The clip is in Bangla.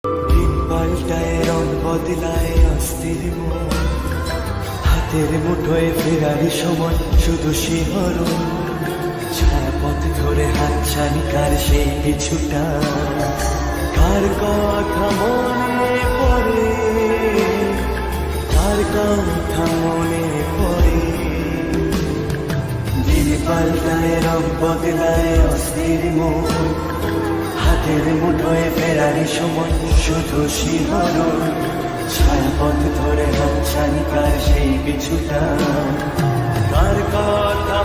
দিন পাল্টায় রং বদলায় অস্থির মন, হাতের মুঠোয় ফেরারি সময় শুধু শিহরণ, ছায়াপথ ধরে হাতছানি কার সেই কিছুটা, কার কথা মনে পড়ে, কার কথা মনে পড়ে। দিন পাল্টায় রং বদলায় অস্থির মন, হাতের মুঠোয় ফেরারি সময় শুধু শিহরণ, ছায়াপথ ধরে হাতছানি কার সেই কিছুটা, কার কথা